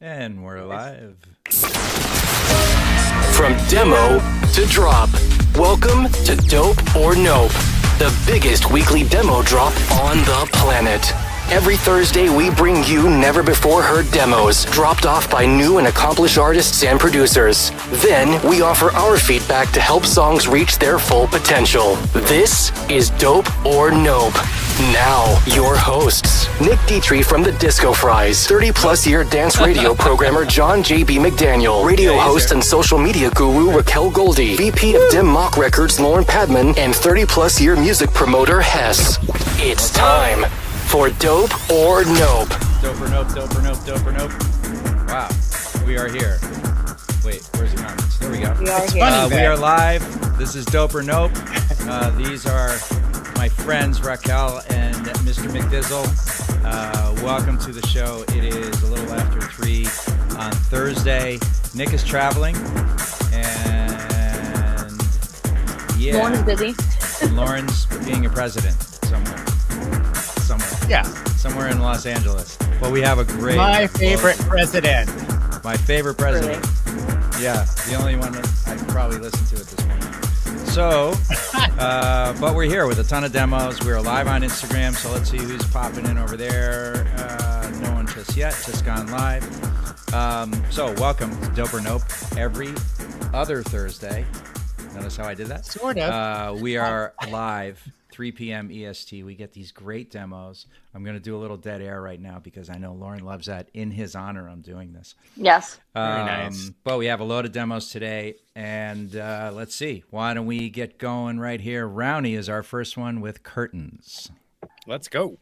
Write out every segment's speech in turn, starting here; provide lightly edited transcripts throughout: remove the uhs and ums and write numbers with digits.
And we're live. From demo to drop, welcome to Dope or Nope, the biggest weekly demo drop on the planet. Every Thursday, we bring you never-before-heard demos dropped off by new and accomplished artists and producers. Then, we offer our feedback to help songs reach their full potential. This is Dope or Nope. Now, your hosts, Nick Dietrich from the Disco Fries, 30-plus year dance radio programmer John J.B. McDaniel, radio host and social media guru Raquel Goldie, VP of Dim Mak Records Lauren Padman, and 30-plus year music promoter Hess. It's time for Dope or Nope. Dope or Nope, Dope or Nope, Dope or Nope. Wow, we are here. Wait, where's the comments? There we go. We are here. We are live. This is Dope or Nope. These are my friends Raquel and Mr. McDizzle. Welcome to the show. It is a little after 3 on Thursday. Nick is traveling, and yeah, Lauren is busy. and Lauren's being a president somewhere. Yeah. Somewhere in Los Angeles. But we have a great... My favorite president. My favorite president. Really? Yeah, the only one that I can probably listen to at this point. So, but we're here with a ton of demos. We're live on Instagram, so let's see who's popping in over there. No one just yet, just gone live. So welcome to Dope or Nope every other Thursday. Notice how I did that? Sort of. We are live 3 p.m. EST. We get these great demos. I'm going to do a little dead air right now because I know Lauren loves that. In his honor, I'm doing this. Yes. Very nice. But we have a load of demos today, and let's see. Why don't we get going right here? Rowney is our first one with Curtains. Let's go.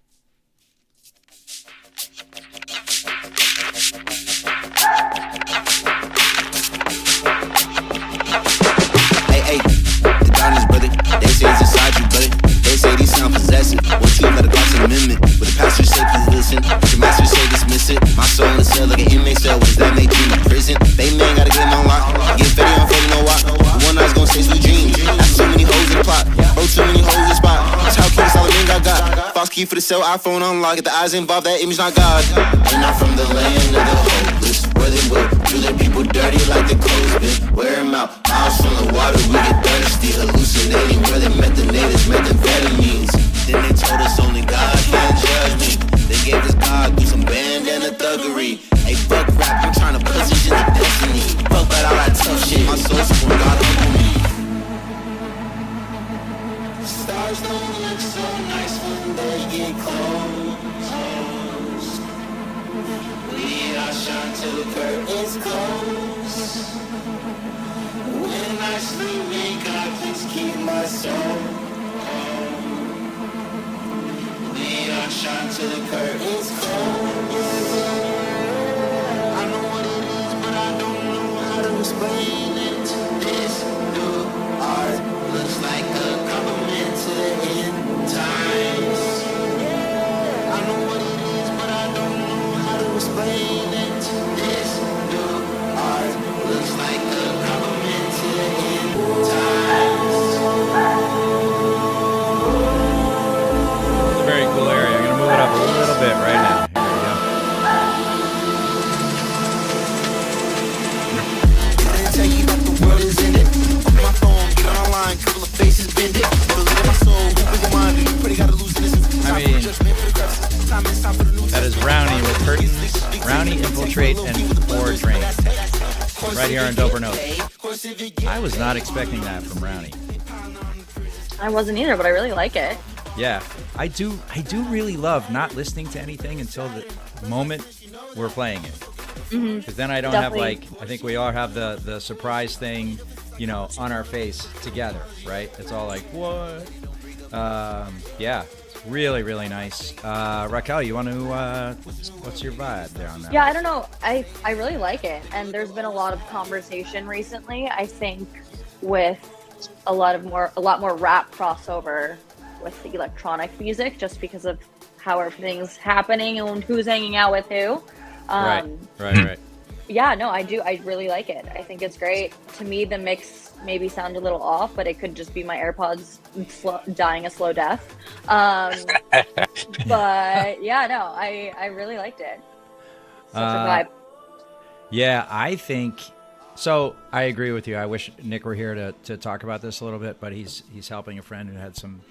Hey, the Donnie's brother, they say it's inside you, brother. They say these sound possessive. What you got a God's amendment? With the pastor say please listen. Your master say dismiss it. My soul in the cell like an inmate cell. What does that make you in prison? They man gotta get him on lock. Get fetty on fetty, no walk. The one I was gonna say sweet dreams. That's too many hoes in the plot. Bro, too many hoes in the spot. That's how King Solomon got. Fox key for the cell, iPhone unlock. Get the eyes involved, that image not God. And I'm from the land of the hopeless. Where they will do their people dirty like the clothes been. Wear them out. Miles from the water, we get thirsty. Hallucinating where they met the natives, methamphetamines. Then they told us only God can judge me. They gave us God through some bandana thuggery. Hey, fuck rap, I'm trying to position the destiny. Fuck about all that tough shit. My soul's from God humble me. Stars don't look so nice when they get close. We all shine till the curtains close. When I sleep, may God please keep my soul. We all shine till the curtains close. I know what it is, but I don't know how to explain it. This new art looks like a compliment to the end times. I know what it is, but I don't know how to explain it. This new art looks like a compliment to the end times. It's a very cool area. I'm going to move it up a little bit right now. Here we go. The world is in it. Open my phone, get online, couple of faces bend it. Feel it in my soul, who big mind, you pretty gotta lose this. I mean, that is Rowney with Curtains. Rowney, Infiltrate, and Pour Drain. Right here on Dope or Nope. I was not expecting that from Rowney. I wasn't either, but I really like it. Yeah, I do really love not listening to anything until the moment we're playing it. Because then I don't Definitely. have I think we all have the surprise thing, on our face together, right? It's all like, what? Yeah, really, really nice. Raquel, you want to, what's your vibe there on that? Yeah, I don't know. I really like it. And there's been a lot of conversation recently, I think, with a lot more rap crossover with the electronic music, just because of how everything's happening and who's hanging out with who. Right. Yeah, no, I do. I really like it. I think it's great. To me, the mix maybe sound a little off, but it could just be my AirPods dying a slow death. But yeah, no, I really liked it. Such a vibe. Yeah, I think so. I agree with you. I wish Nick were here to talk about this a little bit, but he's helping a friend who had some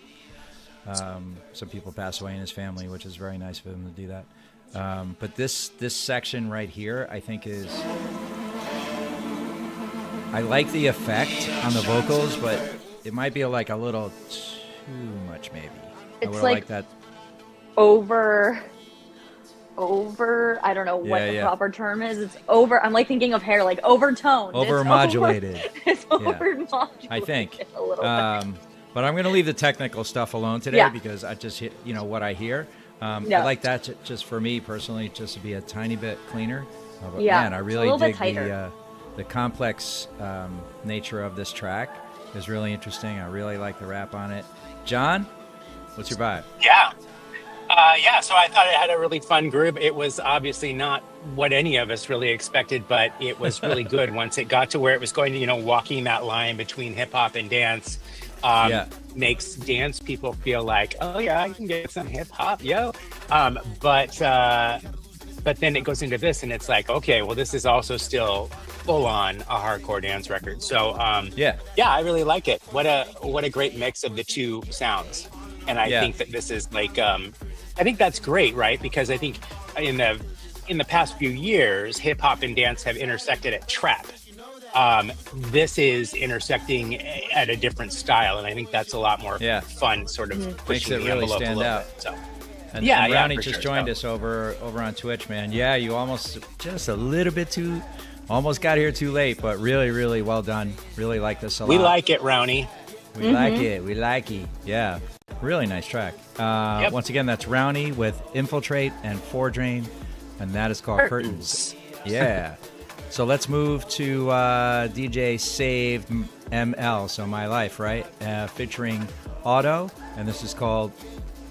people pass away in his family, which is very nice of him to do that. But this section right here, I think is. I like the effect on the vocals, but it might be like a little too much, maybe. I It's would like like that. over. I don't know what the proper term is. It's over. I'm like thinking of hair, like overtoned. Over-modulated. It's over-modulated. I think. A little bit. But I'm going to leave the technical stuff alone today because I just hit, what I hear. I like that just for me personally, just to be a tiny bit cleaner. But man, I really dig the complex nature of this track. Is really interesting. I really like the rap on it. John, what's your vibe? So I thought it had a really fun groove. It was obviously not what any of us really expected, but it was really good once it got to where it was going to, walking that line between hip hop and dance. Makes dance people feel like, oh yeah, I can get some hip hop, yo. But then it goes into this, and it's like, okay, well, this is also still full on a hardcore dance record. So I really like it. What a great mix of the two sounds. And I think that this is like, I think that's great, right? Because I think in the past few years, hip hop and dance have intersected at trap. This is intersecting at a different style, and I think that's a lot more fun, sort of pushing the envelope a little bit. So. And Brownie just joined us over on Twitch, man. Yeah, you almost got here too late, but really, really well done. Really like this a lot. We like it, Rowney. We like it. Yeah, really nice track. Once again, that's Rowney with Infiltrate and Foredrain, and that is called Curtains. Yeah. So let's move to DJ Saved ML, so My Life, right? Featuring Otto, and this is called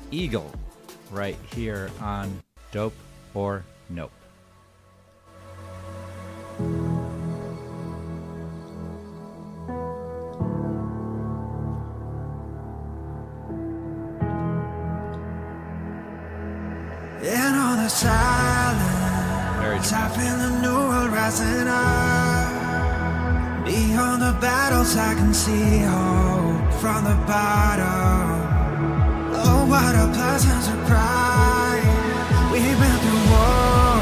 Eagle, right here on Dope or Nope. In all the silence, I feel a new world rising up. Beyond the battles, I can see hope from the bottom. Oh, what a pleasant surprise. We've been through war,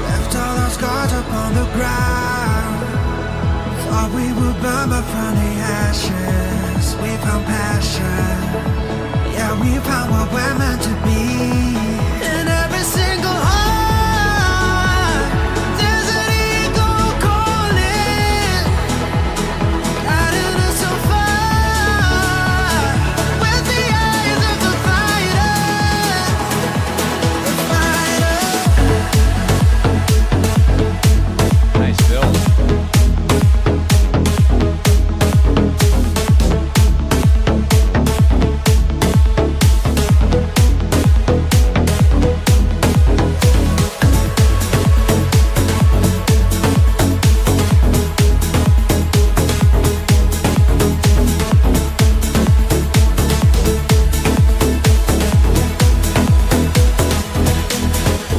left all our scars upon the ground. Thought we would burn, but from the ashes, we found passion. Yeah, we found what we're meant to be. In every single heart, there's an eagle calling, guiding us so far, with the eyes of the fighter. Nice build.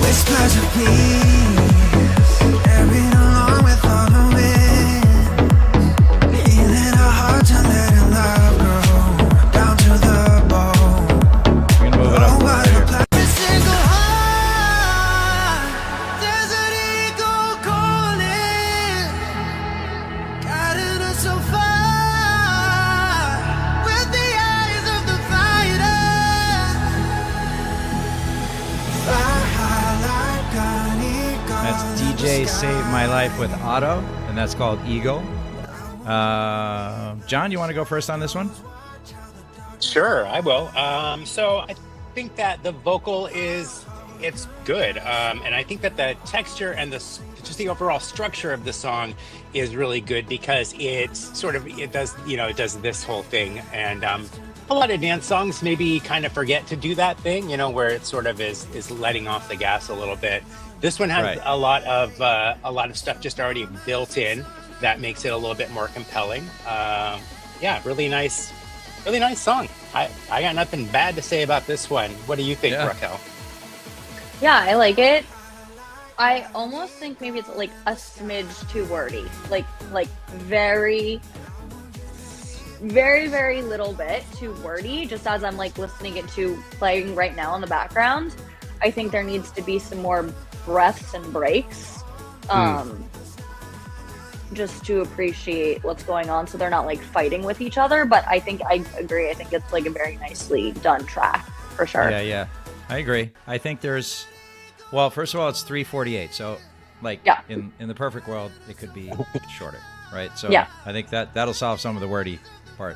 Whispers of peace, carried along with all the wind. Healing our hearts and letting love grow down to the bone. We're gonna move it up Oh, over what here. a every single heart, there's an eagle calling, guiding us so far, with the eyes of the fighter. That's DJ Save My Life with Otto, and that's called Eagle. John, you want to go first on this one? Sure, I will. So I think that the vocal it's good, and I think that the texture and just the overall structure of the song is really good because it does this whole thing, and a lot of dance songs maybe kind of forget to do that thing, where it sort of is letting off the gas a little bit. This one has a lot of stuff just already built in that makes it a little bit more compelling. Really nice song. I got nothing bad to say about this one. What do you think, Raquel? Yeah, I like it. I almost think maybe it's like a smidge too wordy. Like very, very, very little bit too wordy, just as I'm like listening it to playing right now in the background. I think there needs to be some more breaths and breaks. Just to appreciate what's going on, so they're not like fighting with each other. But I think I agree. I think it's like a very nicely done track for sure. Yeah, I agree. I think there's, well, first of all, it's 3:48, so like in the perfect world, it could be shorter, right? So yeah. I think that'll solve some of the wordy part.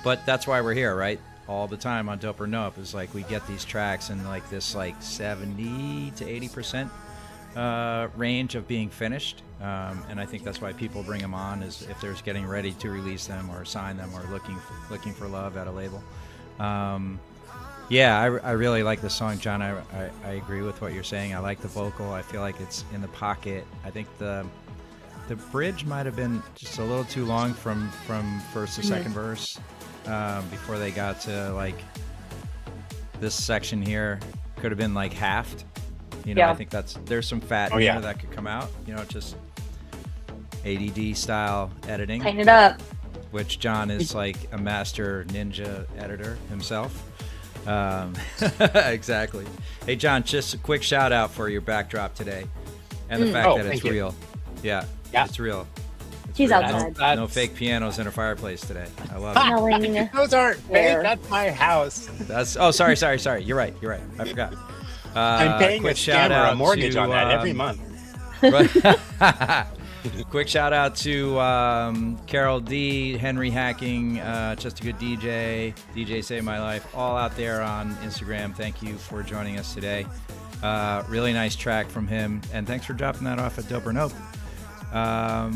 But that's why we're here, right? All the time on Dope or Nope is like we get these tracks in like this like 70 to 80% range of being finished, and I think that's why people bring them on, is if they're getting ready to release them or sign them or looking for love at a label. I really like the song, John. I agree with what you're saying. I like the vocal. I feel like it's in the pocket. I think the bridge might have been just a little too long from first to second verse, before they got to like this section here. Could have been like halved. I think there's some fat here that could come out, just ADD style editing. Tighten it up. Which John is like a master ninja editor himself. Exactly. Hey, John, just a quick shout out for your backdrop today and the fact that it's real. Yeah, it's real. He's outside. No fake pianos in a fireplace today. I love it. Those aren't fake. That's my house. Sorry. You're right. I forgot. I'm paying a scammer a mortgage on that every month. Right. Quick shout out to Carol D, Henry Hacking, Just a Good DJ Save My Life, all out there on Instagram. Thank you for joining us today. Really nice track from him, and thanks for dropping that off at Dope or Nope. All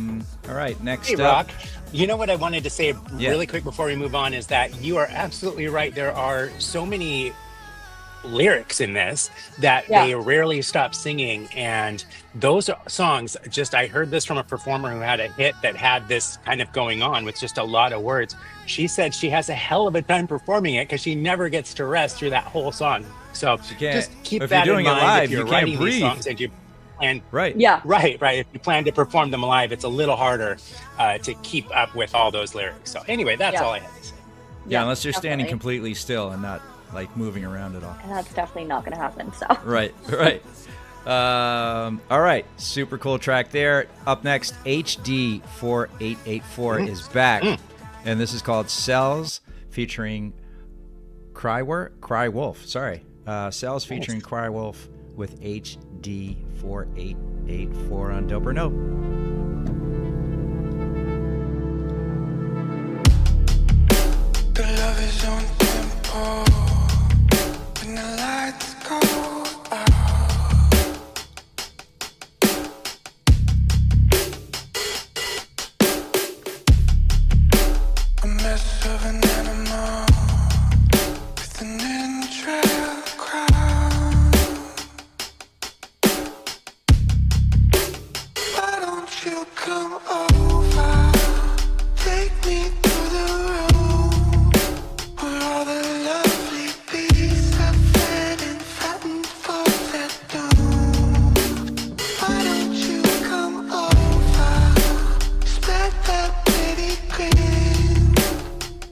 right, next up. Rock, you know what I wanted to say really quick before we move on is that you are absolutely right. There are so many lyrics in this that they rarely stop singing, and those songs, I heard this from a performer who had a hit that had this kind of going on with just a lot of words. She said she has a hell of a time performing it because she never gets to rest through that whole song. So just keep that in mind if you're writing these songs and you plan. Right. If you plan to perform them live, it's a little harder to keep up with all those lyrics. So anyway, that's all I had to say. Yeah, unless you're standing completely still and not like moving around at all. And that's definitely not going to happen. So right. All right, super cool track there. Up next, HD 4884 is back, and this is called Cells featuring Cry Wolf. Cells featuring Cry Wolf with HD 4884 on Dope or Nope. The love is on tempo. When the lights go out, a mess of an animal with an entrail crown. Why don't you come over? Take me to the room where all the lovely bees have fed and fattened for their doom. Why don't you come over? Spread that pretty grin.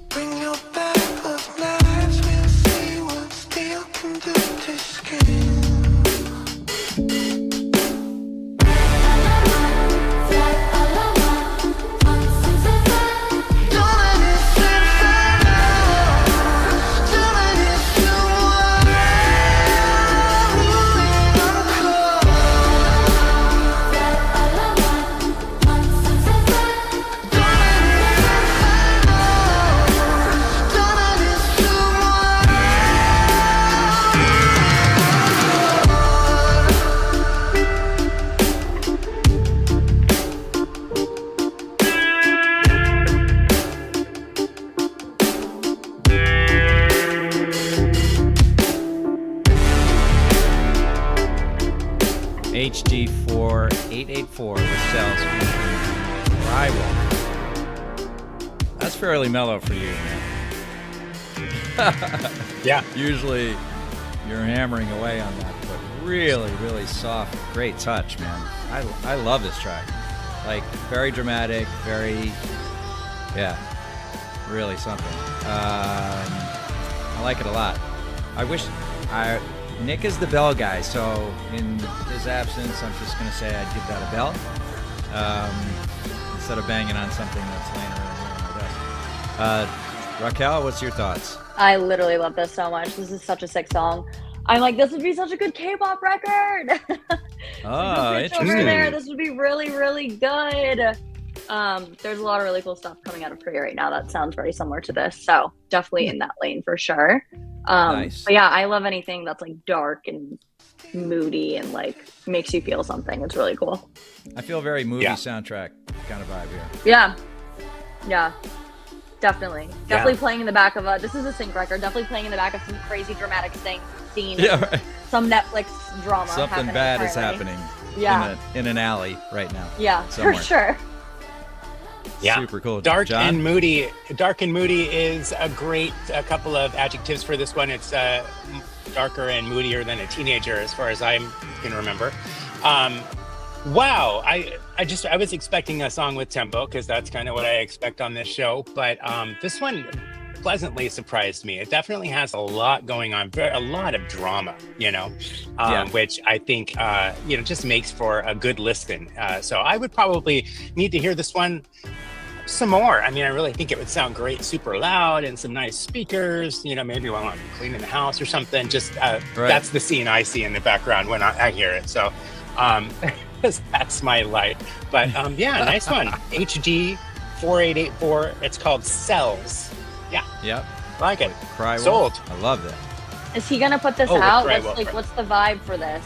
Bring your bag of knives. We'll see what steel can do to skin. HD 4884 with Cells featuring Cry Wolf. That's fairly mellow for you, man. Yeah. Usually you're hammering away on that, but really, really soft, great touch, man. I love this track. Like, very dramatic, very, yeah, really something. I like it a lot. Nick is the bell guy, so in his absence, I'm just going to say I'd give that a bell. Instead of banging on something that's laying around here on my desk. Raquel, what's your thoughts? I literally love this so much. This is such a sick song. I'm like, this would be such a good K-pop record. Oh, interesting. Over there, this would be really, really good. There's a lot of really cool stuff coming out of Korea right now that sounds very similar to this. So definitely in that lane for sure. Nice. But yeah, I love anything that's like dark and moody and like makes you feel something. It's really cool. I feel very movie soundtrack kind of vibe here. Yeah. Definitely playing in the back of this is a sync record, definitely playing in the back of some crazy dramatic scene. Yeah, right. Some Netflix drama. Something bad is happening in an alley right now. Yeah, somewhere. for sure. Yeah. Super cool. Dark John? and moody. Dark and moody is a couple of adjectives for this one. It's darker and moodier than a teenager, as far as I can remember. Wow, I was expecting a song with tempo because that's kind of what I expect on this show. But this one pleasantly surprised me. It definitely has a lot going on, a lot of drama, which I think just makes for a good listen. So I would probably need to hear this one some more. I mean, I really think it would sound great, super loud, and some nice speakers. Maybe while I'm cleaning the house or something. Just that's the scene I see in the background when I hear it. So. That's my light. But nice one. HD 4884. It's called Cells. Yeah. Yep. Like it. Cry Sold. Wolf. I love that. Is he gonna put this out? What's the vibe for this?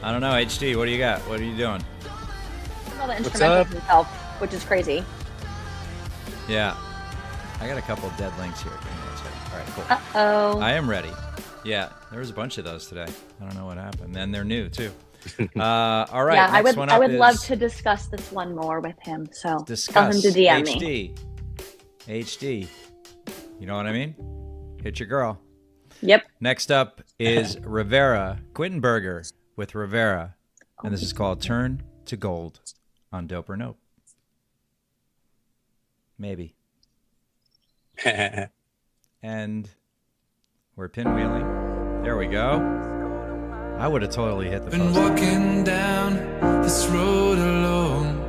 I don't know, HD. What do you got? What are you doing? All the instrumentals himself, which is crazy. Yeah. I got a couple dead links here. Give me 1 second. All right, cool. Uh-oh. I am ready. Yeah, there was a bunch of those today. I don't know what happened. And they're new too. All right. Yeah, next I would love to discuss this one more with him. So tell him to DM me. HD. You know what I mean? Hit your girl. Yep. Next up is Rivera, Quentin Berger with Rivera, and this is called "Turn to Gold" on Dope or Nope. Maybe. And we're pinwheeling. There we go. I would have totally hit the post. Been walking down this road alone,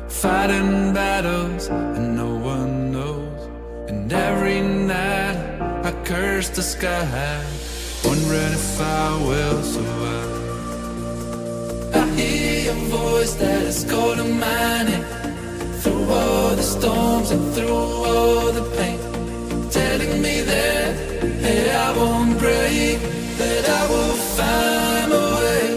fighting battles and no one knows. And every night I curse the sky, wondering if I will survive. I hear your voice that is calling my name, through all the storms and through all the pain, telling me that, hey, I won't break, that I will find a way.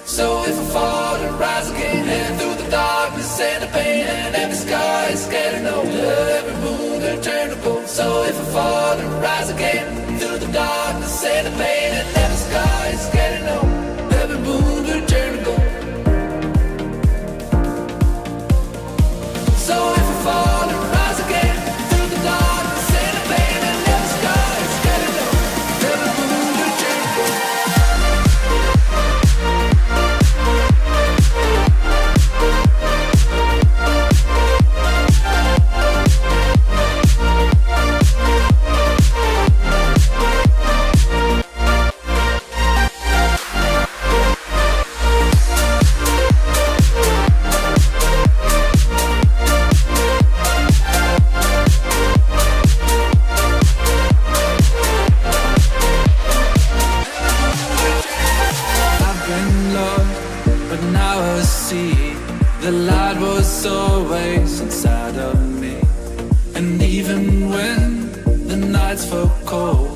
So if I fall to rise again, and through the darkness and the pain, and every sky is getting older, every moon will turn to gold. So if I fall to rise again, through the darkness and the pain, and every sky is getting older, every moon will turn to gold. So if I fall to rise again, through the darkness and the pain, and every sky is getting older, every moon will turn to gold. I've been lost, but now I see the light was always inside of me. And even when the nights felt cold,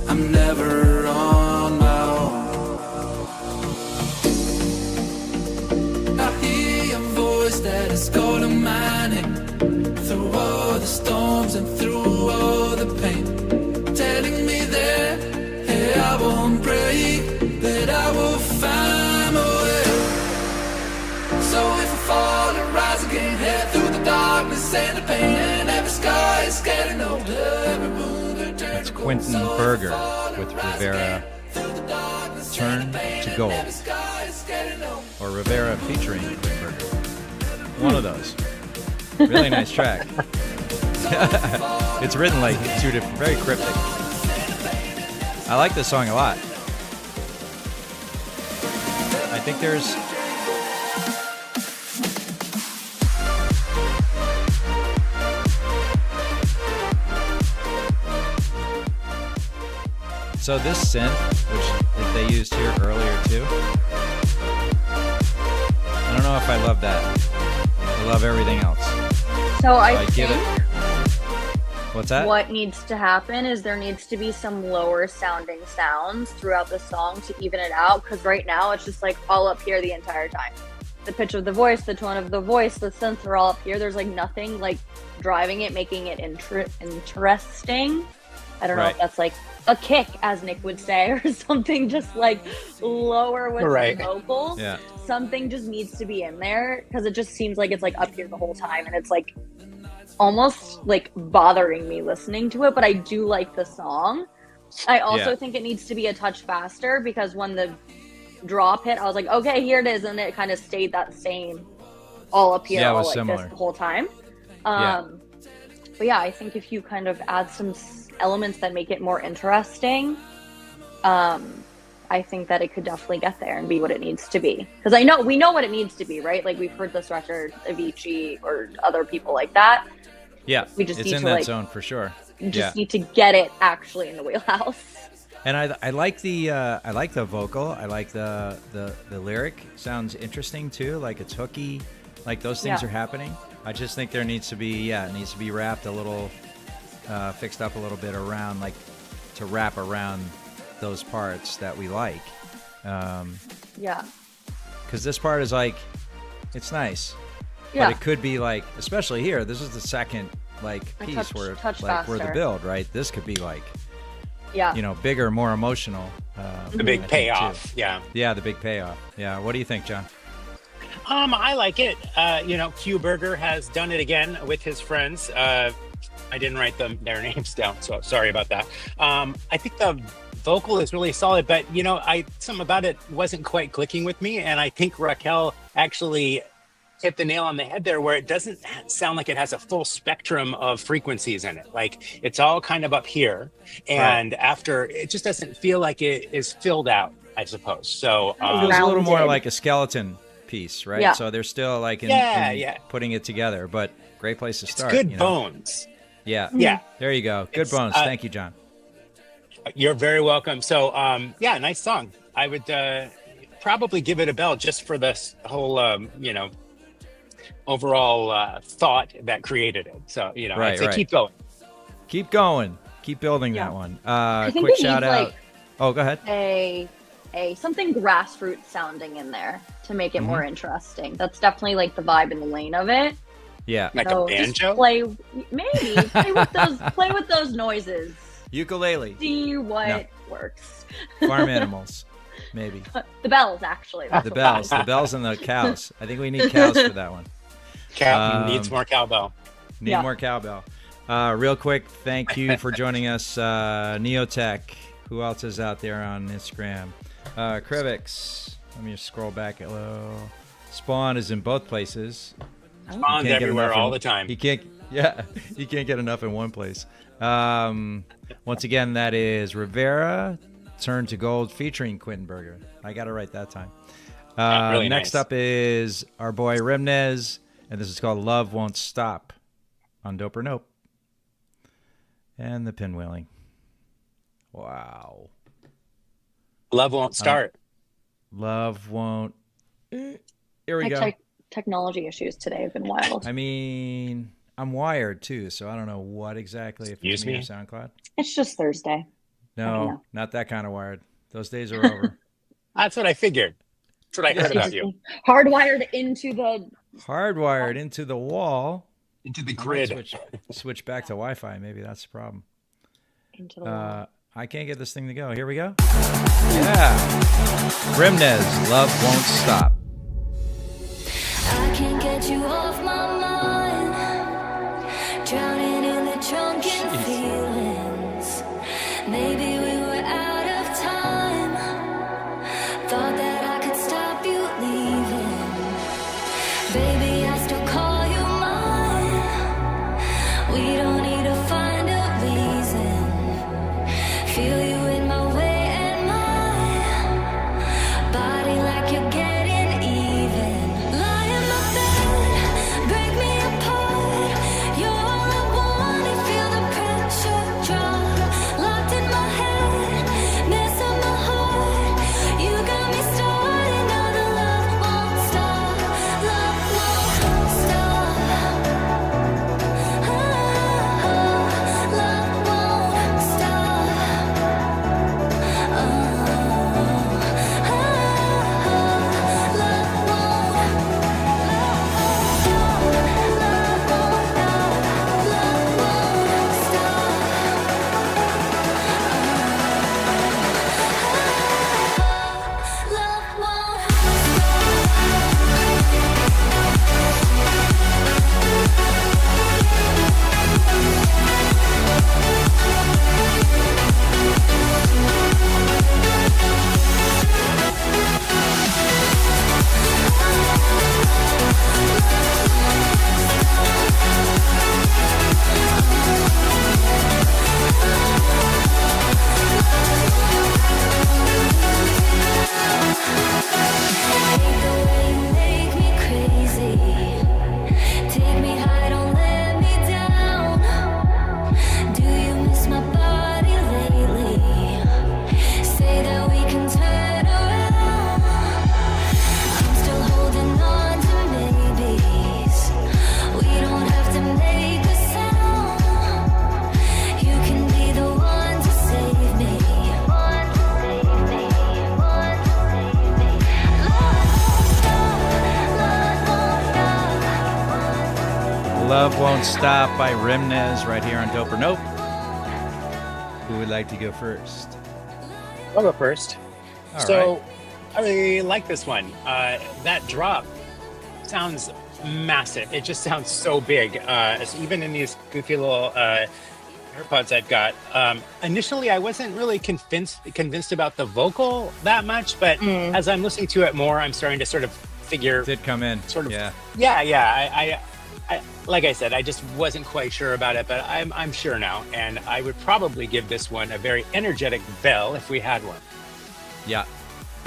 I'm never on my own. I hear your voice that is calling my name, through all the storms and through all the pain, telling me that, hey, I won't break, that I will find a way. So if I fall and rise again, head through the darkness and the pain, and every sky is getting older, every moon will turn. That's Quentin Berger with Rivera, Turn to Gold, or Rivera featuring Quittenberger. One of those. Really nice track. It's written like two different, very cryptic. I like this song a lot. I think there's... So this synth, which they used here earlier too, I don't know if I love that. I love everything else. So I give think it. What's that? what needs to happen is there needs to be some lower sounding sounds throughout the song to even it out, because right now it's just like all up here the entire time. The pitch of the voice, the tone of the voice, the synths are all up here. There's like nothing like driving it, making it interesting. I don't know if that's like a kick, as Nick would say, or something just like lower with the vocals. Yeah. Something just needs to be in there, because it just seems like it's like up here the whole time, and it's like almost like bothering me listening to it. But I do like the song. I also think it needs to be a touch faster, because when the drop hit, I was like, okay, here it is, and it kind of stayed that same all up here, Yeah, it all was like similar. this the whole time. But yeah, I think if you kind of add some elements that make it more interesting, I think that it could definitely get there and be what it needs to be. Because we know what it needs to be, right? Like we've heard this record, Avicii or other people like that. Yeah, We just it's need in to that like zone for sure. just need to get it actually in the wheelhouse. And I like the vocal. I like the lyric. Sounds interesting too. Like it's hooky. Like those things are happening. I just think there needs to be it needs to be wrapped a little, fixed up a little bit around, like to wrap around those parts that we like. Yeah. Because this part is like, it's nice. Yeah. But it could be like, especially here, this is the second like A piece where touch like we're the faster. build, right? This could be like, Yeah. bigger, more emotional. The big I think, payoff. too. Yeah. Yeah, the big payoff. Yeah. What do you think, John? I like it. Q Burger has done it again with his friends. I didn't write their names down, so sorry about that. I think the vocal is really solid, but something about it wasn't quite clicking with me, and I think Raquel actually hit the nail on the head there, where it doesn't sound like it has a full spectrum of frequencies in it. Like it's all kind of up here, and after it just doesn't feel like it is filled out, I suppose. So It was a little more Rounded. like a skeleton piece, right? Yeah. So they're still like in putting it together, but great place to it's start. good bones. Yeah. Yeah. There you go. Good It's, bones. Thank you, John. You're very welcome. So, nice song. I would probably give it a bell just for this whole, overall thought that created it. So, I'd say keep going. Keep going. Keep building that one. I think Quick it shout needs, out. like, Oh, go ahead. a something grassroots sounding in there to make it Mm-hmm. more interesting. That's definitely like the vibe and the lane of it. Yeah. Like So a just banjo? play with those noises. Ukulele. See what No. works. Farm animals. Maybe. The bells, actually. That's The what bells. The bells and the cows. I think we need cows for that one. Needs more cowbell. Need Yeah. more cowbell. Real quick, thank you for joining us, Neotech. Who else is out there on Instagram? Krivix. Let me just scroll back. Hello. Spawn is in both places. Spawn's Can't get everywhere enough all in- the time. He can't. Yeah, he can't get enough in one place. Once again, that is Rivera, Turn to Gold, featuring Quittenberger. I got it right that time. Really next nice. up is our boy Rimnez, and this is called Love Won't Stop on Dope or Nope. And the pinwheeling. Wow. Love won't start. Love won't. Here we My go. technology issues today have been wild. I mean, I'm wired too, so I don't know what exactly. If Excuse it's me or me? SoundCloud. It's just Thursday. No, know. not that kind of wired. Those days are over. That's what I figured. That's what I heard about you. Hardwired into the. Hardwired into the wall. Into the I might grid. switch back to Wi-Fi. Maybe that's the problem. Into the wall. I can't get this thing to go. Here we go. Yeah. Rimnez, Love Won't Stop. I can't get you off my mind. Drowning in the drunken feelings. Maybe we were out of time. Baby, I still call you mine. We don't need to find a reason. Feel you in my way and mine. Body like you're getting even. Lie in my bed, break me apart. You're all I want. I feel the pressure drop. Locked in my head, mess up my heart. You got me started. Now the love won't stop. Love won't stop. Love won't stop. Make me crazy. Take me high, don't let me down. Do you miss my body lately? Say that we can turn around. I'm still holding on to maybes. We don't have to make a sound. You can be the one to save me. One to save me. One to save me. Love Won't Stop by Rimnez right here on Dope or Nope. Who would like to go first? I'll go first. All So right. I really like this one. That drop sounds massive. It just sounds so big. So even in these goofy little AirPods I've got. Initially, I wasn't really convinced about the vocal that much, but as I'm listening to it more, I'm starting to sort of figure. It did come in. Sort of. Yeah. Yeah. I like I said, I just wasn't quite sure about it, but I'm sure now, and I would probably give this one a very energetic bell if we had one. Yeah.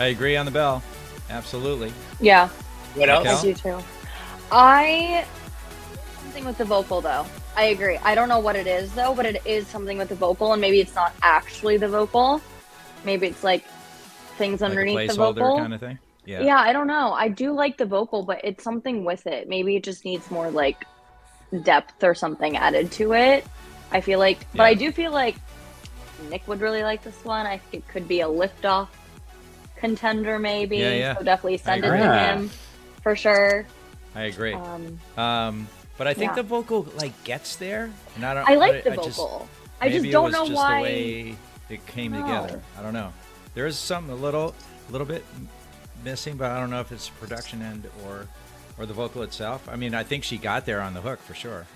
I agree on the bell. Absolutely. Yeah, What else? Raquel? I do too. Something with the vocal though. I agree. I don't know what it is though, but it is something with the vocal, and maybe it's not actually the vocal. Maybe it's like things underneath like a the placeholder vocal. kind of thing. Yeah. Yeah, I don't know. I do like the vocal, but it's something with it. Maybe it just needs more like depth or something added to it. I feel like, but Yeah. I do feel like Nick would really like this one. I think it could be a liftoff contender, maybe. Yeah. So definitely send it agree. to him for sure. I agree. Um, But I think yeah. the vocal like gets there, and I don't. I like the I just- vocal. I just maybe don't it was know just why. the way it came together. I don't know. There is something a little bit missing, but I don't know if it's the production end or the vocal itself. I mean, I think she got there on the hook for sure.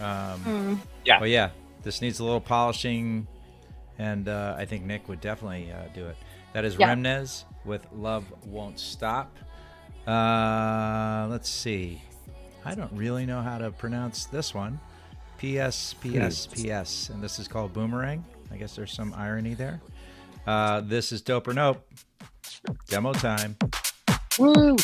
Yeah. But yeah, this needs a little polishing, and I think Nick would definitely do it. That is Yeah. Rimnez with Love Won't Stop. Let's see. I don't really know how to pronounce this one. PS, and this is called Boomerang. I guess there's some irony there. This is Dope or Nope. Demo time. Woo!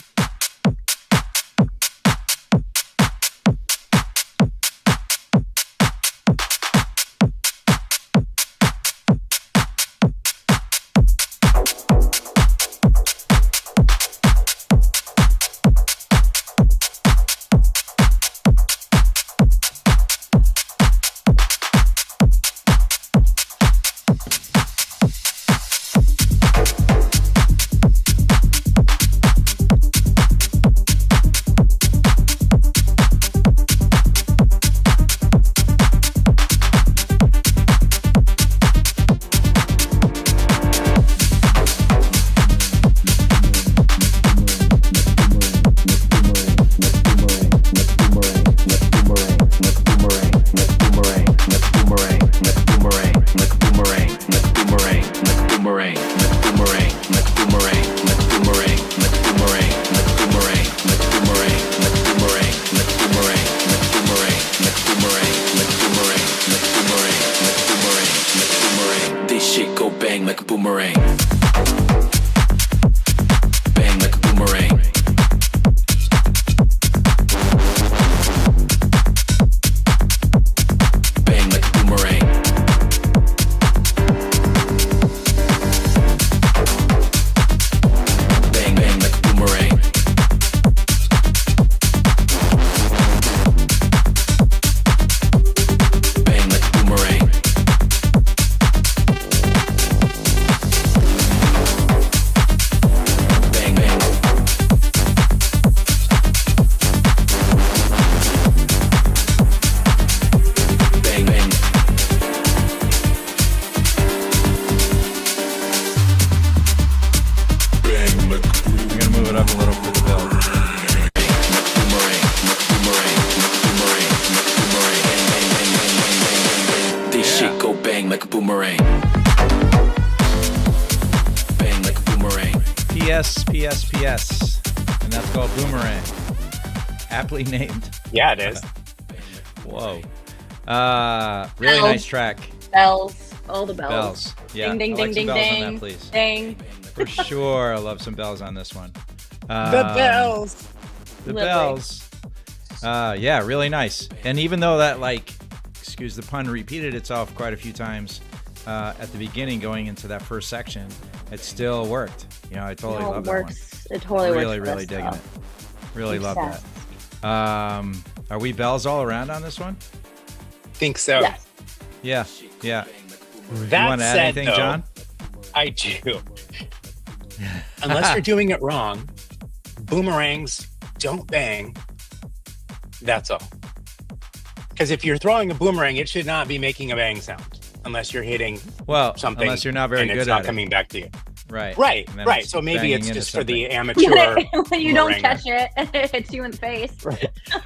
boomerang. Bang like a boomerang. PS, and that's called Boomerang. Aptly named. Yeah, it is. Whoa. Really Bells. nice track. Bells. All the bells. Bells. Yeah. Ding, ding, I like ding, some ding, bells ding. on that, please. Ding. For sure. I love some bells on this one. The bells. The Lovely. bells. Yeah, really nice. And even though that, like, excuse the pun, repeated itself quite a few times at the beginning going into that first section, it still worked. You know, I totally No, love it works. It totally that one. Really, works. for really this digging it. stuff. Really love Obsessed. that. Are we bells all around on this one? Think so. Yes. Yeah, yeah. That You want to add said, anything, though, John? I do. Unless you're doing it wrong, boomerangs don't bang. That's all. Because if you're throwing a boomerang, it should not be making a bang sound unless you're hitting Well, something. unless you're not very and good it's not at coming back to you. it. Right. Right, And then right. it's So maybe banging it's into just for the something. amateur When you don't boomeranger. catch it, it hits you in the face.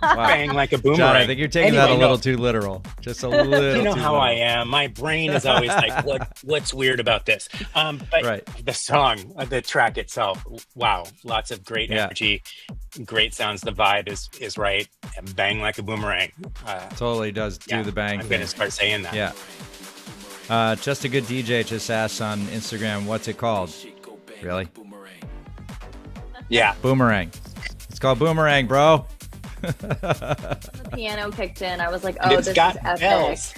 Wow. Bang like a boomerang. John, I think you're taking that a Anyway, little no. too literal. Just a little You know too how literal. I am. My brain is always like, what's weird about this? But Right. the song, the track itself, wow, lots of great Yeah. energy, great sounds. The vibe is right. And bang like a boomerang. Totally does do Yeah, the bang I'm thing. gonna start saying that. Yeah. Just a good DJ just asked on Instagram, what's it called? Really? Yeah. Boomerang. It's called Boomerang, bro. The piano kicked in. I was like, And oh, it's this got is epic. bells.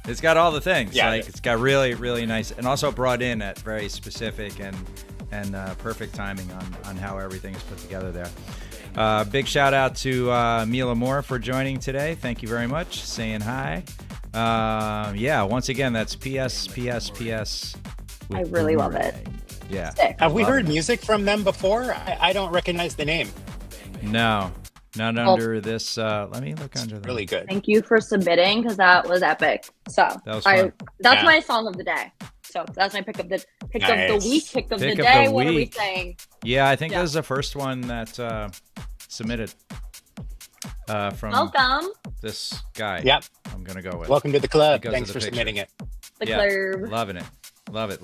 It's got all the things. Yeah. Like it's got really, really nice, and also brought in at very specific and perfect timing on how everything is put together there. Big shout out to Mila Moore for joining today. Thank you very much. Saying hi. Yeah. Once again, that's PS. I really love it. Yeah. Sick. Have we Love heard it. music from them before? I don't recognize the name. No, not Well- under this. Let me look under the. Really good. Thank you for submitting because that was epic. So That was fun. that's Yeah. my song of the day. So that's my pick of the Nice. week, pick of Pick the of day. the What are we week. saying? Yeah, I think Yeah. that was the first one that submitted from Welcome, this guy. Yep. I'm gonna go with. Welcome to the club. Because of Thanks the for picture. submitting it. the Yeah. club. Loving it. Love it.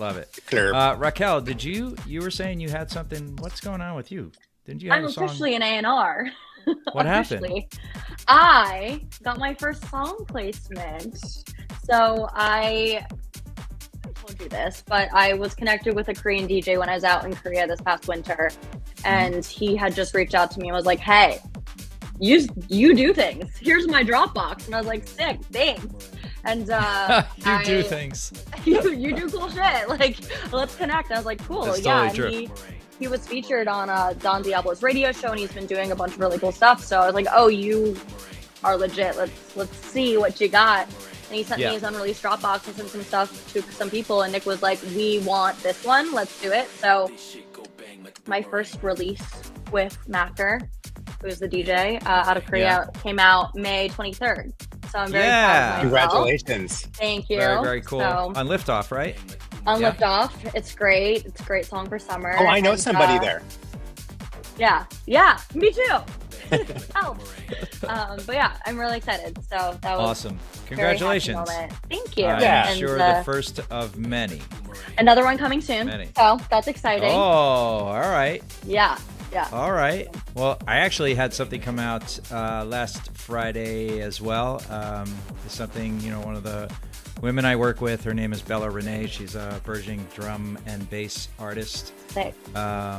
Club. Raquel, did you were saying you had something? What's going on with you? Didn't you have I'm a song? officially an A&R. What happened? Officially. I got my first song placement. So I told you this, but I was connected with a Korean DJ when I was out in Korea this past winter, and he had just reached out to me and was like, "Hey, you do things. Here's my Dropbox," and I was like, "Sick, thanks." And you do things. you do cool shit. Like, let's connect. I was like, cool. That's yeah. totally And he was featured on Don Diablo's radio show, and he's been doing a bunch of really cool stuff. So I was like, oh, you are legit. Let's see what you got. And he sent Yeah. me his unreleased Dropbox and sent some stuff to some people, and Nick was like, we want this one. Let's do it. So my first release with Macker, who's the DJ out of Korea, came out May 23rd. So I'm very proud of myself. Congratulations. Thank you. Very, very cool. So, On Liftoff, right? on Yeah. Lift Off, it's great. It's a great song for summer. Oh, I know And, somebody there. Yeah, me too. Help. But yeah, I'm really excited. So that was Awesome. a very happy Congratulations. moment. Thank you. I'm Yeah. And, sure the first of many. another one coming soon. Many. So that's exciting. Oh, all right. Yeah. All right. Well, I actually had something come out last Friday as well. It's something, one of the women I work with, her name is Bella Renee. She's a burgeoning drum and bass artist. Sick.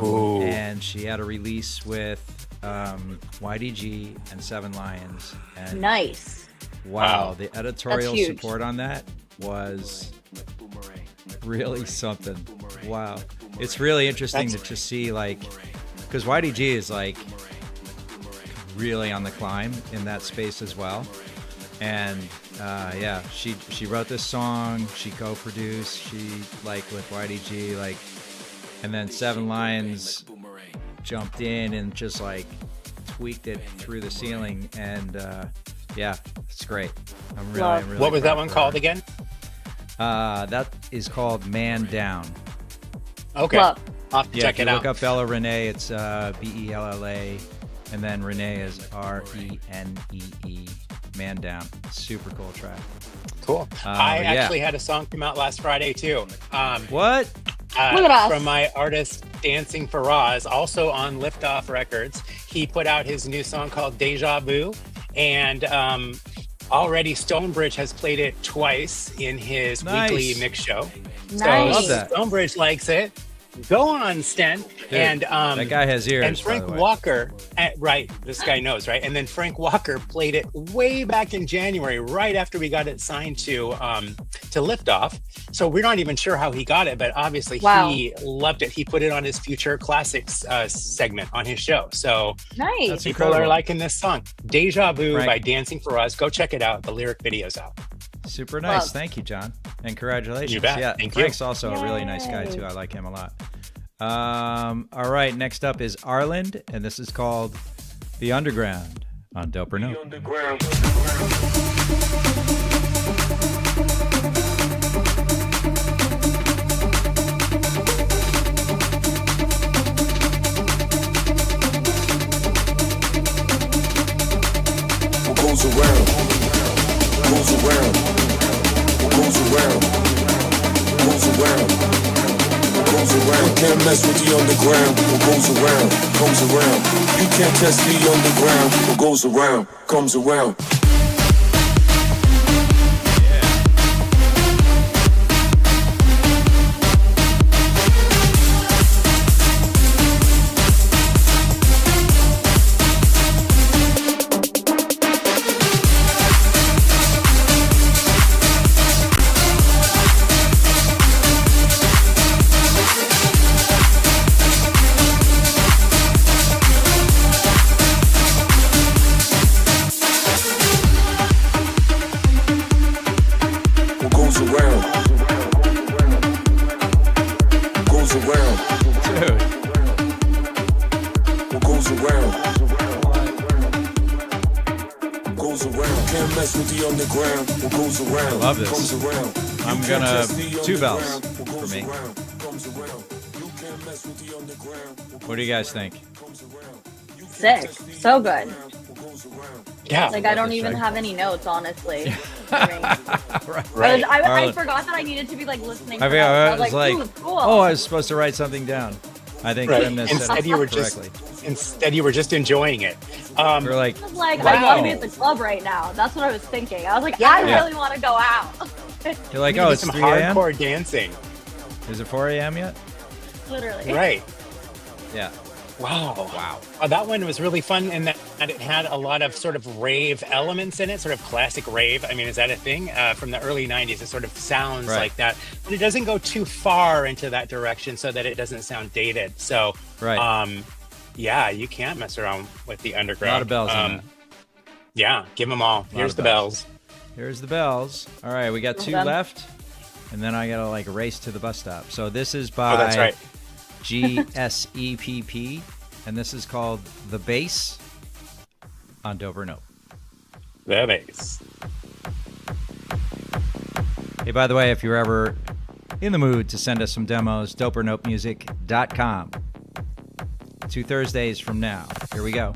Ooh. And she had a release with YDG and Seven Lions. And Nice. wow, Wow. the editorial That's huge. support on that was really something. Wow. It's really interesting to just see, because YDG is really on the climb in that space as well. And she wrote this song, she co-produced, she with YDG, and then Seven Lions jumped in and just tweaked it through the ceiling, and it's great. I'm really What was that proud one for called her. again? That is called Man Down. Okay. Love. I'll have to Yeah, check if you it out. look up Bella Renee, it's Bella, and then Renee is Renee. Man Down. Super cool track. Cool. I actually had a song come out last Friday too. What? Look at us. From my artist Dancing Faraz, also on Liftoff Records. He put out his new song called Deja Vu, and already Stonebridge has played it twice in his weekly mix show. Nice. Love that. Stonebridge likes it. Go on, Sten. Dude, and that guy has ears. And Frank by the way. Walker, right? This guy knows, right? And then Frank Walker played it way back in January, right after we got it signed to Liftoff. So we're not even sure how he got it, but obviously he loved it. He put it on his Future Classics segment on his show. So Nice. That's people incredible. are liking this song, Deja Vu Frank. by Dancing Faraz. Go check it out. The lyric video's out. Super nice. Love. Thank you, John. And congratulations. You bet. Yeah, Thank you. Frank's also a really nice guy, too. I like him a lot. All right, next up is Arland, and this is called The Underground on Dope or No. What goes around, goes around, what goes around, goes around, what goes around. You can't mess with the underground. What goes around, comes around. You can't test the underground. What goes around, comes around. What goes around, goes around. Dude, What goes around, goes around. Can't mess with the underground. What goes around, I love this. comes around. I'm You gonna- can't test the 2 bells underground. What for goes me. around, comes around. You can't mess with the underground. what do you guys think? Comes around. You Sick. So good. what goes around. Yeah. Like, I don't this even track. have any notes, honestly. I mean, Right. I Arlen. forgot that I needed to be like listening. I to notes. I was like, ooh, cool. oh, I was supposed to write something down. I think Right. Grimness said Instead it you were just correctly. instead you were just enjoying it. We're like, I was like, Wow. I want to be at the club right now. That's what I was thinking. I was like, Yeah. I Yeah. really want to go out. you're like, You oh, do it's some 3 a.m.? hardcore dancing. Is it 4 a.m. yet? Literally. Right. Yeah. Wow. Wow. That one was really fun in that it had a lot of sort of rave elements in it, sort of classic rave. I mean, is that a thing? From the early 90s, it sort of sounds Right. like that. But it doesn't go too far into that direction so that it doesn't sound dated. So, Right. yeah, you can't mess around with the A underground. lot of bells in that. Yeah, give them all. Here's of the bells. bells. Here's the bells. All right, we got 2 done. left, and then I gotta like race to the bus stop. So this is by Oh, that's right. GSEPP, and this is called The Bass on Dope or Nope. The bass. Hey, by the way, if you're ever in the mood to send us some demos, dopeornopemusic.com. 2 Thursdays from now. Here we go.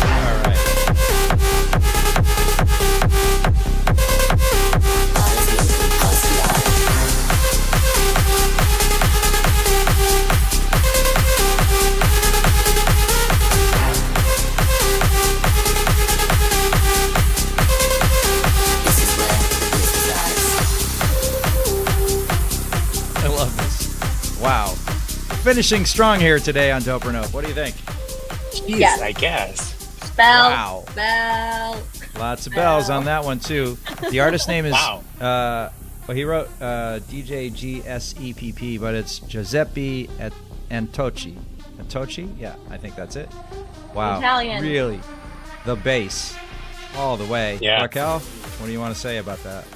All right. finishing strong here today on Dope or Nope. What do you think? Jeez, Yes. I guess. Bell. Wow. Bell. Lots of bells on that one too. The artist name is Wow. well, he wrote DJGSEPP, but it's Giuseppe Antocci. Antocci? Yeah, I think that's it. Wow. Italian. Really? The bass. All the way. Yeah. Raquel, what do you want to say about that?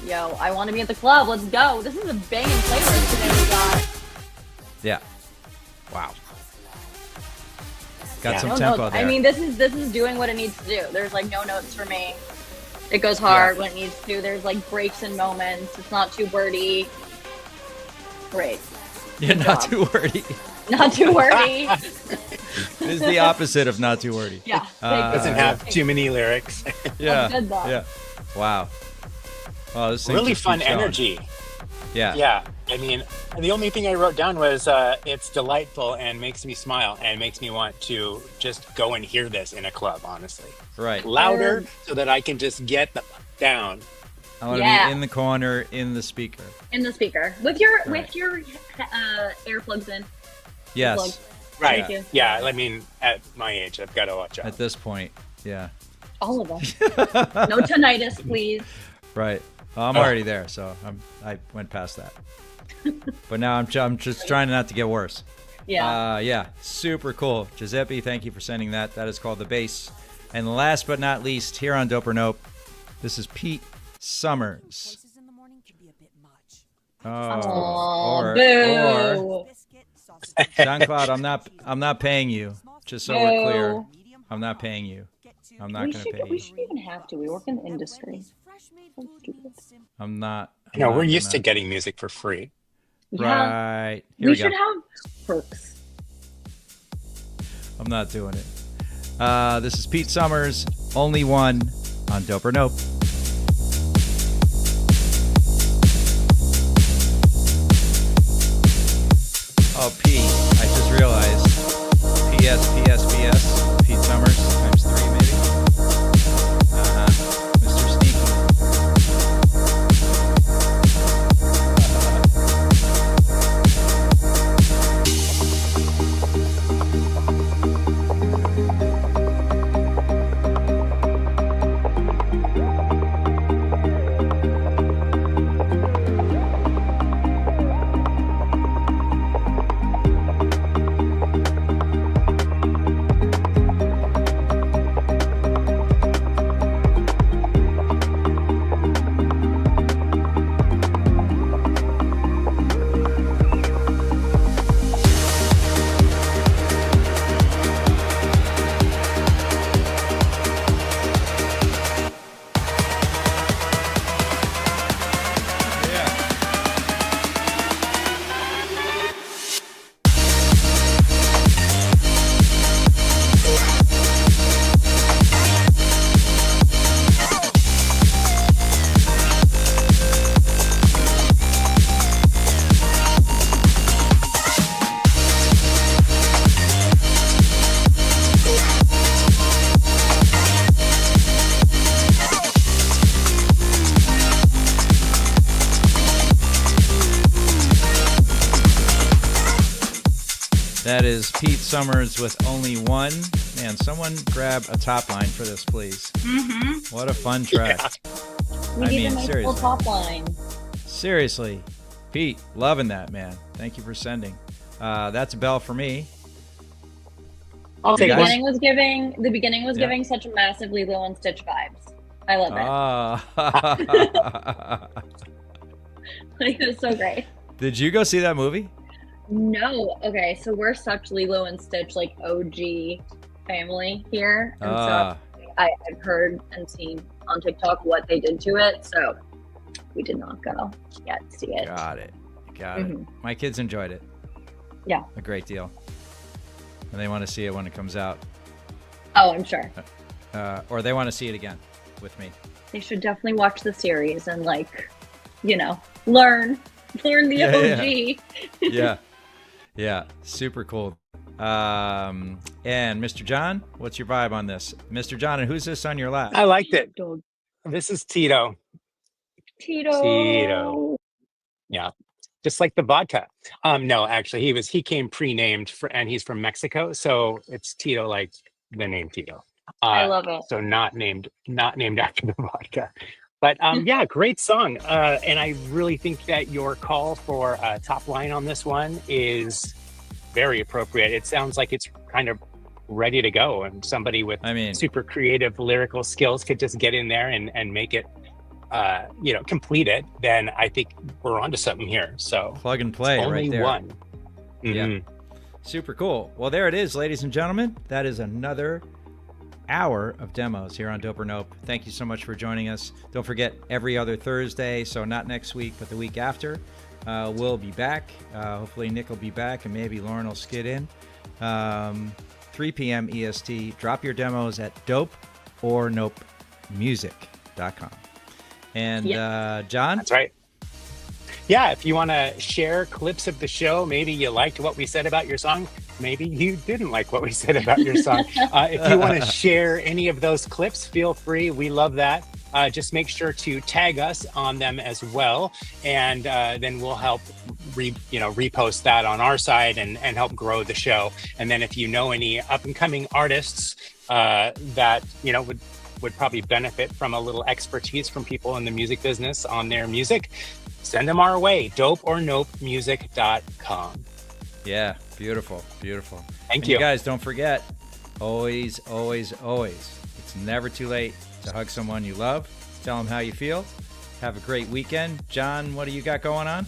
Yo, I want to be at the club. Let's go. This is a banging playlist today we got. Yeah. Wow. Got Yeah. some No tempo notes. there. I mean, this is doing what it needs to do. There's like no notes for me. It goes hard when it needs to. There's like breaks and moments. It's not too wordy. Great. You're not job. too wordy. Not too wordy. This is the opposite of not too wordy. Yeah. Doesn't have too many lyrics. Yeah. good, though. Yeah. Wow. Well, this thing Really just fun keeps going. energy. Yeah. Yeah. I mean, the only thing I wrote down was it's delightful and makes me smile and makes me want to just go and hear this in a club, honestly. Right. Louder so that I can just get the down. I want to Yeah. be in the corner, in the speaker. In the speaker with your Right. earplugs in. Yes. Plug. Right. Thank you. Yeah. I mean, at my age, I've got to watch out. At this point. Yeah. All of them. No tinnitus, please. Right. Well, I'm already there, so I went past that. But now I'm just trying not to get worse. Yeah. Yeah. Super cool. Giuseppe, thank you for sending that. That is called The Bass. And last but not least, here on Dope or Nope, this is Pete Summers. Aw, or boo. Jean-Claude, I'm not paying you. Just so we're clear, I'm not paying you. I'm not we going to pay we you. should even have to. We work in the industry. So stupid. I'm not. I'm No, not we're used to gonna- getting music for free. Yeah. Right. Here We we go. should have perks. I'm not doing it. This is Pete Summers, Only One on Dope or Nope. Oh, P. I just realized. PS. Pete Summers times 3, maybe. Mr. Sneaky. That is Pete Summers with Only One. Man, someone grab a top line for this, please. Mm-hmm. What a fun track. We I need mean, a nice seriously. full top line. Seriously. Pete, loving that, man. Thank you for sending. That's a bell for me. I'll take guys- one. The beginning was Yeah. giving such massive Lilo and Stitch vibes. I love it. Ah. Like, it was so great. Did you go see that movie? No. Okay, so we're such Lilo and Stitch, like, OG family here. And Ah. so I've heard and seen on TikTok what they did to it, so we did not go yet to see it. Got it. Mhm. My kids enjoyed it. Yeah. A great deal. And they want to see it when it comes out. Oh, I'm sure. Or they want to see it again with me. They should definitely watch the series and, like, learn the Yeah, OG. Yeah. Yeah. Super cool. And Mr. John, what's your vibe on this? Mr. John, and who's this on your lap? I liked it. Dog. This is Tito. Tito. Tito. Yeah. just like the vodka. No, actually, he came pre-named and he's from Mexico, so it's Tito, like the name Tito. I love it. So not named after the vodka. But yeah, great song. And I really think that your call for top line on this one is very appropriate. It sounds like it's kind of ready to go, and somebody with super creative lyrical skills could just get in there and make it, complete it. Then I think we're onto something here. So plug and play only right there. One. Mm-hmm. Yeah. Super cool. Well, there it is, ladies and gentlemen. That is another hour of demos here on Dope or Nope. Thank you so much for joining us. Don't forget, every other Thursday, so not next week, but the week after, we'll be back. Hopefully Nick will be back, and maybe Lauren will skid in. 3 p.m. EST. Drop your demos at dopeornopemusic.com. And John? That's right. Yeah, if you want to share clips of the show, maybe you liked what we said about your song, maybe you didn't like what we said about your song. If you want to share any of those clips, feel free. We love that. Just make sure to tag us on them as well, and then we'll help repost that on our side and help grow the show. And then if you know any up and coming artists that would probably benefit from a little expertise from people in the music business on their music, send them our way. dopeornopemusic.com. Yeah, beautiful. Thank you. You guys, don't forget, always, it's never too late to hug someone you love. Tell them how you feel. Have a great weekend. John, what do you got going on?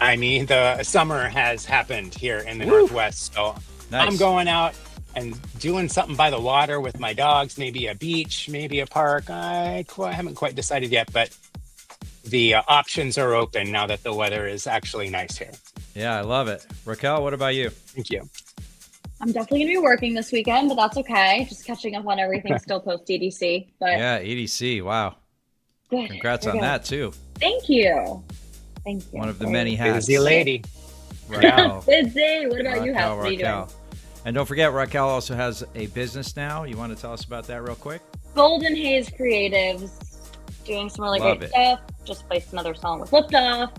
I mean, the summer has happened here in the Northwest, so nice. I'm going out and doing something by the water with my dogs, maybe a beach, maybe a park. I haven't quite decided yet, but the options are open now that the weather is actually nice here. Yeah, I love it. Raquel, what about you? Thank you. I'm definitely going to be working this weekend, but that's okay. Just catching up on everything still post EDC. But yeah, EDC. Wow. Good. Congrats on that too. Thank you. One of the many hats. Busy lady. Raquel. Busy. What about you, Hal? What are you doing? And don't forget, Raquel also has a business now. You want to tell us about that real quick? Golden Haze Creatives. Doing some really great stuff. Just placed another song with Liftoff.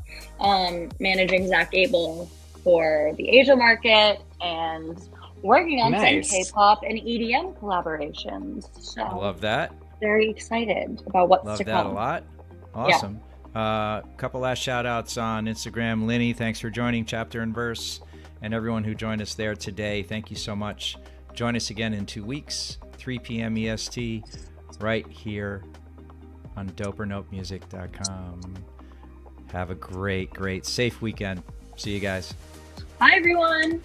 Managing Zach Abel for the Asia market and working on some K-pop and EDM collaborations. So I love that. Very excited about what's to come. Love that a lot. Awesome. Yeah. Couple last shout outs on Instagram. Linny, thanks for joining Chapter and Verse, and everyone who joined us there today. Thank you so much. Join us again in 2 weeks, 3 p.m. EST, right here on dopeornopemusic.com. Have a great, safe weekend. See you guys. Bye, everyone.